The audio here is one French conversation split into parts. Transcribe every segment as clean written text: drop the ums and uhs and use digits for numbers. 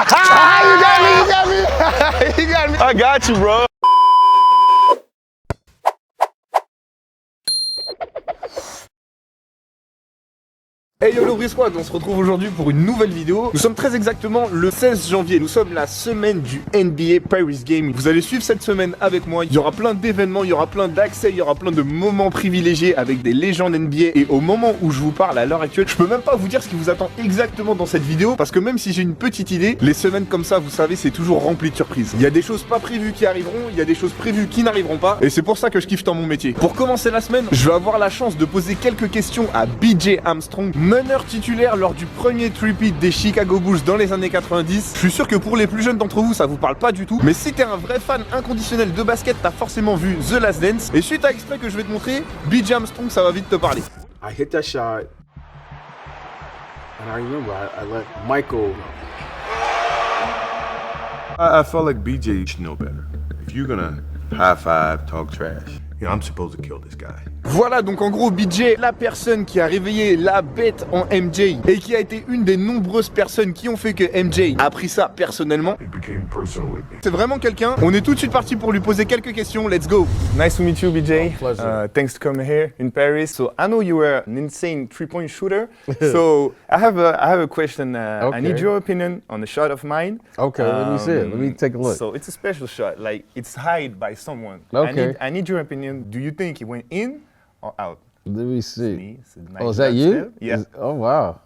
You got me. You got me. I got you, bro. Hey yo le Brise Squad, on se retrouve aujourd'hui pour une nouvelle vidéo. Nous sommes très exactement le 16 janvier, nous sommes la semaine du NBA Paris Game. Vous allez suivre cette semaine avec moi, il y aura plein d'événements, il y aura plein d'accès, il y aura plein de moments privilégiés avec des légendes NBA. Et au moment où je vous parle à l'heure actuelle, je peux même pas vous dire ce qui vous attend exactement dans cette vidéo, parce que même si j'ai une petite idée, les semaines comme ça, vous savez, c'est toujours rempli de surprises. Il y a des choses pas prévues qui arriveront, il y a des choses prévues qui n'arriveront pas, et c'est pour ça que je kiffe dans mon métier. Pour commencer la semaine, je vais avoir la chance de poser quelques questions à BJ Armstrong, meneur titulaire lors du premier three-peat des Chicago Bulls dans les années 90. Je suis sûr que pour les plus jeunes d'entre vous, ça vous parle pas du tout. Mais si t'es un vrai fan inconditionnel de basket, t'as forcément vu The Last Dance. Et suite à l'extrait que je vais te montrer, BJ Armstrong, ça va vite te parler. I hit that shot, and I remember I let Michael. I felt like BJ should know better. If you're gonna high five, talk trash, I'm supposed to kill this guy. Voilà donc en gros BJ, la personne qui a réveillé la bête en MJ et qui a été une des nombreuses personnes qui ont fait que MJ a pris ça personnellement. C'est vraiment quelqu'un. On est tout de suite parti pour lui poser quelques questions. Let's go. Nice to meet you, BJ. Thanks to come here in Paris. So I know you were an insane three-point shooter. So I have a question. Okay. I need your opinion on a shot of mine. Okay, let me see it. Let me take a look. So it's a special shot. Like it's hid by someone. Okay. I need your opinion. Do you think it went in or out? Let me see. Nice. Oh, is that you? Yeah. Oh, wow.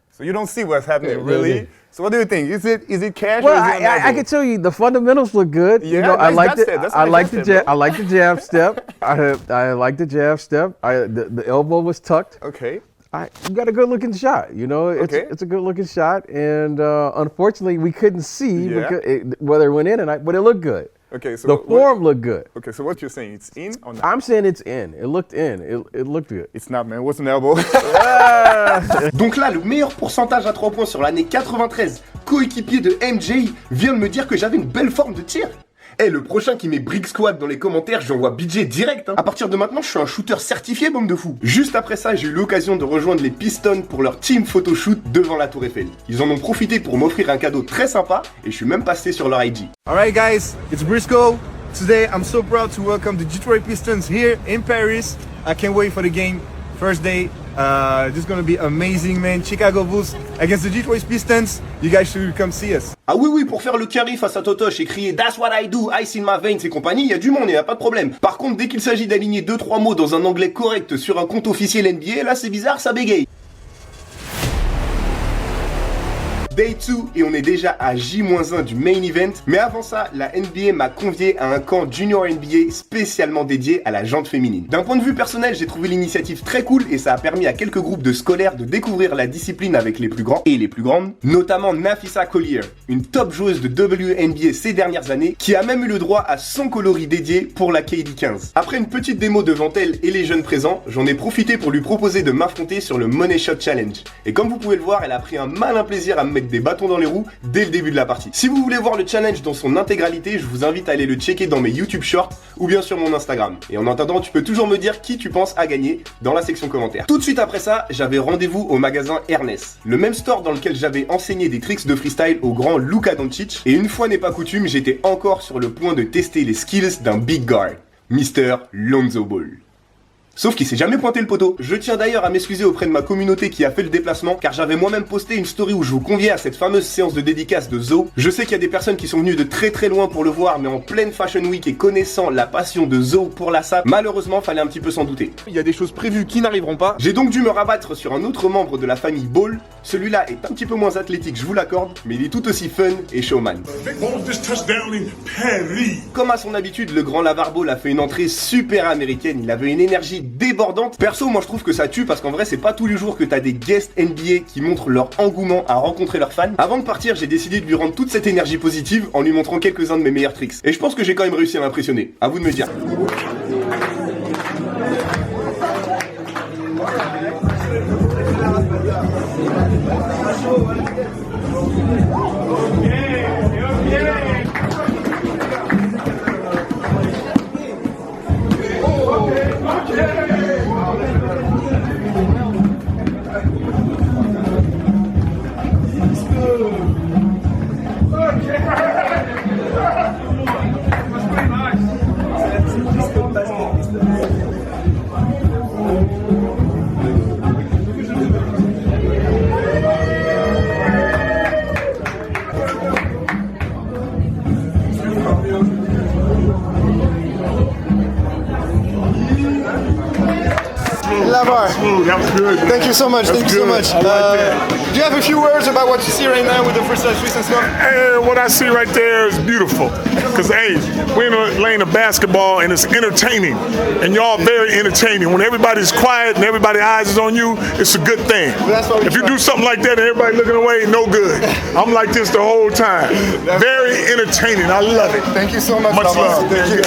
So you don't see what's happening, really? Yeah. So what do you think? Is it cash Well, or is it I can tell you the fundamentals look good. Yeah, you know, I like I like the jab step. I like the jab step. The elbow was tucked. Okay. You got a good looking shot. You know, it's a good looking shot, and unfortunately we couldn't see whether it went in or not, but it looked good. Okay, so the form looked good. Okay, so what you're saying, it's in or not? I'm saying it's in. It looked in. It looked good. It's not, man. What's an elbow? Donc là, le meilleur pourcentage à 3 points sur l'année 93, coéquipier de MJ, vient de me dire que j'avais une belle forme de tir. Eh, le prochain qui met Brick Squad dans les commentaires, j'envoie BJ direct. Hein. À partir de maintenant, je suis un shooter certifié, bombe de fou. Juste après ça, j'ai eu l'occasion de rejoindre les Pistons pour leur team photoshoot devant la Tour Eiffel. Ils en ont profité pour m'offrir un cadeau très sympa et je suis même passé sur leur IG. Alright guys, it's Briscoe. Today I'm so proud to welcome the Detroit Pistons here in Paris. I can't wait for the game. First day. This is gonna be amazing, man. Chicago Bulls against the Detroit Pistons. You guys should come see us. Ah oui, pour faire le carry face à Totoche et crier That's what I do, ice in my veins et compagnie, il y a du monde et y a pas de problème. Par contre, dès qu'il s'agit d'aligner 2-3 mots dans un anglais correct sur un compte officiel NBA, là c'est bizarre, ça bégaye. Day 2 et on est déjà à J-1 du main event. Mais avant ça, la NBA m'a convié à un camp Junior NBA spécialement dédié à la jante féminine. D'un point de vue personnel, j'ai trouvé l'initiative très cool et ça a permis à quelques groupes de scolaires de découvrir la discipline avec les plus grands et les plus grandes, notamment Napheesa Collier, une top joueuse de WNBA ces dernières années qui a même eu le droit à son coloris dédié pour la KD15. Après une petite démo devant elle et les jeunes présents, j'en ai profité pour lui proposer de m'affronter sur le Money Shot Challenge. Et comme vous pouvez le voir, elle a pris un malin plaisir à me mettre des bâtons dans les roues dès le début de la partie. Si vous voulez voir le challenge dans son intégralité, je vous invite à aller le checker dans mes YouTube Shorts ou bien sur mon Instagram. Et en attendant, tu peux toujours me dire qui tu penses a gagné dans la section commentaires. Tout de suite après ça, j'avais rendez-vous au magasin Ernest, le même store dans lequel j'avais enseigné des tricks de freestyle au grand Luka Doncic. Et une fois n'est pas coutume, j'étais encore sur le point de tester les skills d'un big guard, Mr. Lonzo Ball. Sauf qu'il s'est jamais pointé le poteau. Je tiens d'ailleurs à m'excuser auprès de ma communauté qui a fait le déplacement, car j'avais moi-même posté une story où je vous conviais à cette fameuse séance de dédicace de Zo. Je sais qu'il y a des personnes qui sont venues de très très loin pour le voir, mais en pleine Fashion Week et connaissant la passion de Zo pour la SAP, malheureusement fallait un petit peu s'en douter. Il y a des choses prévues qui n'arriveront pas. J'ai donc dû me rabattre sur un autre membre de la famille Ball. Celui-là est un petit peu moins athlétique, je vous l'accorde, mais il est tout aussi fun et showman. Comme à son habitude, le grand Lavar Ball a fait une entrée super américaine. Il avait une énergie débordante. Perso, moi je trouve que ça tue parce qu'en vrai c'est pas tous les jours que t'as des guests NBA qui montrent leur engouement à rencontrer leurs fans. Avant de partir, j'ai décidé de lui rendre toute cette énergie positive en lui montrant quelques-uns de mes meilleurs tricks. Et je pense que j'ai quand même réussi à l'impressionner. À vous de me dire. smooth. That was good. Man. Thank you so much. Thank you so much. Do you have a few words about what you see right now with the freestyle Swiss and stuff? And what I see right there is beautiful. Because, hey, we're in a lane of basketball and it's entertaining. And y'all very entertaining. When everybody's quiet and everybody's eyes is on you, it's a good thing. If you do something like that and everybody looking away, no good. I'm like this the whole time. Very entertaining. I love it. Thank you so much. Much love. Thank you.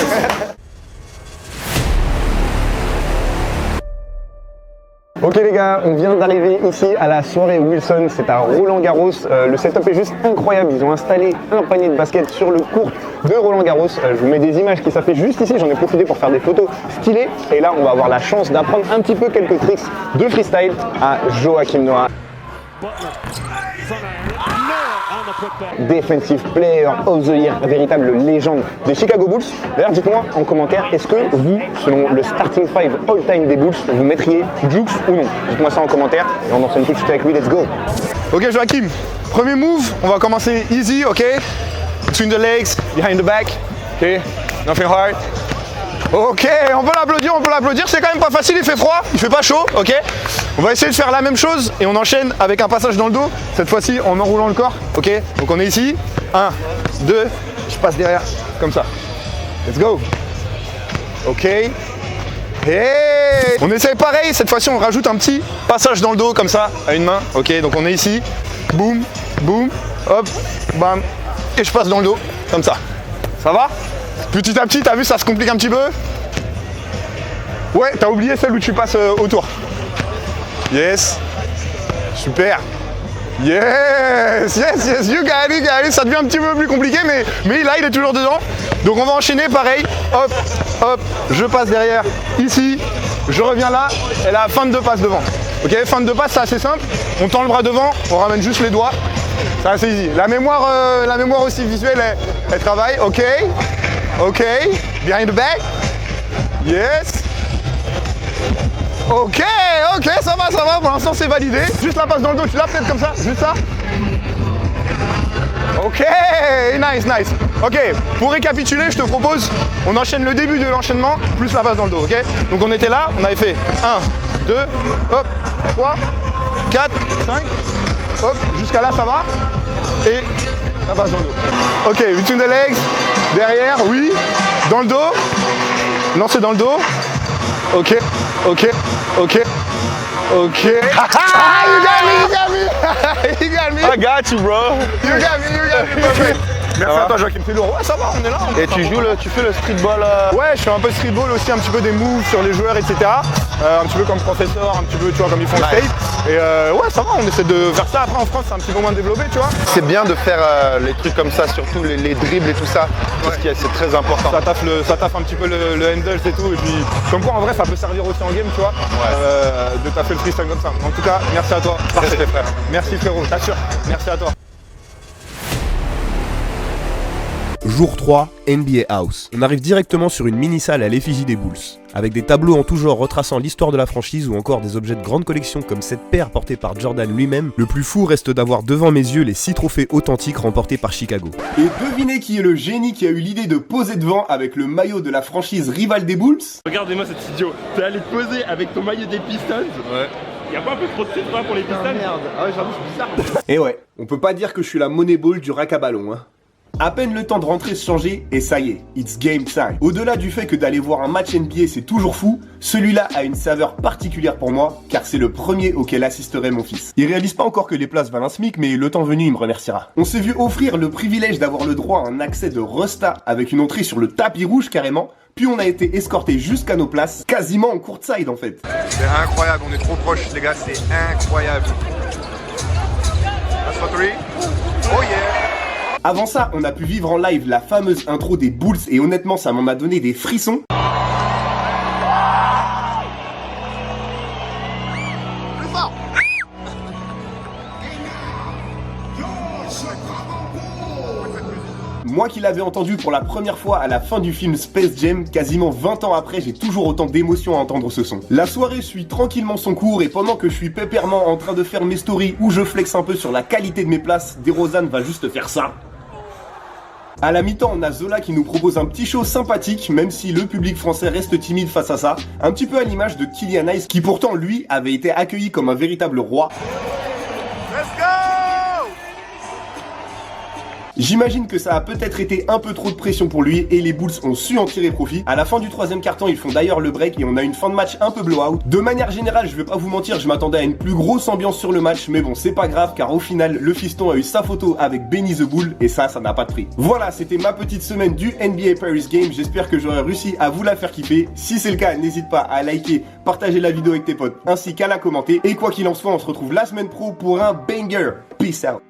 Ok les gars, on vient d'arriver ici à la soirée Wilson, c'est à Roland-Garros. Le setup est juste incroyable, ils ont installé un panier de basket sur le court de Roland-Garros. Je vous mets des images qui s'affichent juste ici, j'en ai profité pour faire des photos stylées. Et là, on va avoir la chance d'apprendre un petit peu quelques tricks de freestyle à Joachim Noah. Defensive Player of the Year, véritable légende des Chicago Bulls. D'ailleurs, dites-moi en commentaire, est-ce que vous, selon le starting five all-time des Bulls, vous mettriez Jukes ou non? Dites-moi ça en commentaire et on enchaîne tout de suite avec lui, let's go. Ok Joachim, premier move, on va commencer easy, ok? Between the legs, behind the back, ok? Nothing hard. Ok, on peut l'applaudir, c'est quand même pas facile, il fait froid, il fait pas chaud, ok? On va essayer de faire la même chose et on enchaîne avec un passage dans le dos, cette fois-ci en enroulant le corps, ok? Donc on est ici, 1, 2, je passe derrière, comme ça. Let's go. Ok. Hey. On essaye pareil, cette fois-ci on rajoute un petit passage dans le dos, comme ça, à une main, ok? Donc on est ici, boum, boum, hop, bam, et je passe dans le dos, comme ça. Ça va? Petit à petit, t'as vu, ça se complique un petit peu. Ouais, t'as oublié celle où tu passes autour. Yes. Super. Yes, you got it. Ça devient un petit peu plus compliqué, mais là, il est toujours dedans. Donc on va enchaîner pareil. Hop, hop, je passe derrière, ici. Je reviens là, et là, fin de deux passes devant. Ok, fin de deux passes, c'est assez simple. On tend le bras devant, on ramène juste les doigts. C'est assez easy. La mémoire aussi visuelle, elle travaille. Ok. Ok, behind the back. Yes. Ok, ça va, pour l'instant c'est validé. Juste la passe dans le dos, tu l'as peut-être comme ça, juste ça. Ok, nice. Ok, pour récapituler, je te propose, on enchaîne le début de l'enchaînement, plus la passe dans le dos, ok? Donc on était là, on avait fait 1, 2, hop, 3, 4, 5, hop, jusqu'à là ça va. Et la passe dans le dos. Ok, between the legs, derrière, oui, dans le dos, lancer dans le dos. Ok. Ah, you got me. You got me. I got you, bro. You got me. Perfect. Merci à toi Joachim, c'est lourd. Ouais, ça va, on est là. Et tu fais le streetball Ouais, je fais un peu de streetball aussi, un petit peu des moves sur les joueurs, etc. Un petit peu comme professeur, un petit peu, tu vois, comme ils font le state. Et ouais, ça va, on essaie de faire ça. Après, en France, c'est un petit peu moins développé, tu vois. C'est bien de faire les trucs comme ça, surtout les dribbles et tout ça, parce que c'est très important. Ça taffe un petit peu le handles et tout. Et puis, comme quoi, en vrai, ça peut servir aussi en game, tu vois, de taffer le freestyle comme ça. En tout cas, merci à toi. Parfait, frère. Merci frérot, t'assures. Merci à toi. Jour 3, NBA House. On arrive directement sur une mini-salle à l'effigie des Bulls, avec des tableaux en tout genre retraçant l'histoire de la franchise ou encore des objets de grande collection comme cette paire portée par Jordan lui-même. Le plus fou reste d'avoir devant mes yeux les 6 trophées authentiques remportés par Chicago. Et devinez qui est le génie qui a eu l'idée de poser devant avec le maillot de la franchise rivale des Bulls? Regardez-moi cet idiot, t'es allé poser avec ton maillot des Pistons. Ouais. Y'a pas un peu trop de titres pour les Pistons? Merde. Ah ouais, j'avoue, c'est bizarre. Et ouais, on peut pas dire que je suis la Moneyball du rack à ballon, hein. À peine le temps de rentrer se changer et ça y est, it's game time. Au-delà du fait que d'aller voir un match NBA c'est toujours fou, celui-là a une saveur particulière pour moi car c'est le premier auquel assisterait mon fils. Il réalise pas encore que les places valent un SMIC mais le temps venu il me remerciera. On s'est vu offrir le privilège d'avoir le droit à un accès de Resta avec une entrée sur le tapis rouge carrément, puis on a été escorté jusqu'à nos places, quasiment en courtside en fait. C'est incroyable, on est trop proches les gars, c'est incroyable. That's for three. Oh yeah. Avant ça, on a pu vivre en live la fameuse intro des Bulls et honnêtement, ça m'en a donné des frissons. Moi qui l'avais entendu pour la première fois à la fin du film Space Jam, quasiment 20 ans après, j'ai toujours autant d'émotions à entendre ce son. La soirée suit tranquillement son cours et pendant que je suis pépèrement en train de faire mes stories où je flex un peu sur la qualité de mes places, DeRozan va juste faire ça. À la mi-temps, on a Zola qui nous propose un petit show sympathique, même si le public français reste timide face à ça. Un petit peu à l'image de Kylian Hayes, qui pourtant, lui, avait été accueilli comme un véritable roi. Let's go! J'imagine que ça a peut-être été un peu trop de pression pour lui et les Bulls ont su en tirer profit. À la fin du troisième quart-temps, ils font d'ailleurs le break et on a une fin de match un peu blowout. De manière générale, je vais pas vous mentir, je m'attendais à une plus grosse ambiance sur le match, mais bon, c'est pas grave car au final, le fiston a eu sa photo avec Benny the Bull et ça n'a pas de prix. Voilà, c'était ma petite semaine du NBA Paris Game. J'espère que j'aurai réussi à vous la faire kiffer. Si c'est le cas, n'hésite pas à liker, partager la vidéo avec tes potes ainsi qu'à la commenter. Et quoi qu'il en soit, on se retrouve la semaine pro pour un banger. Peace out.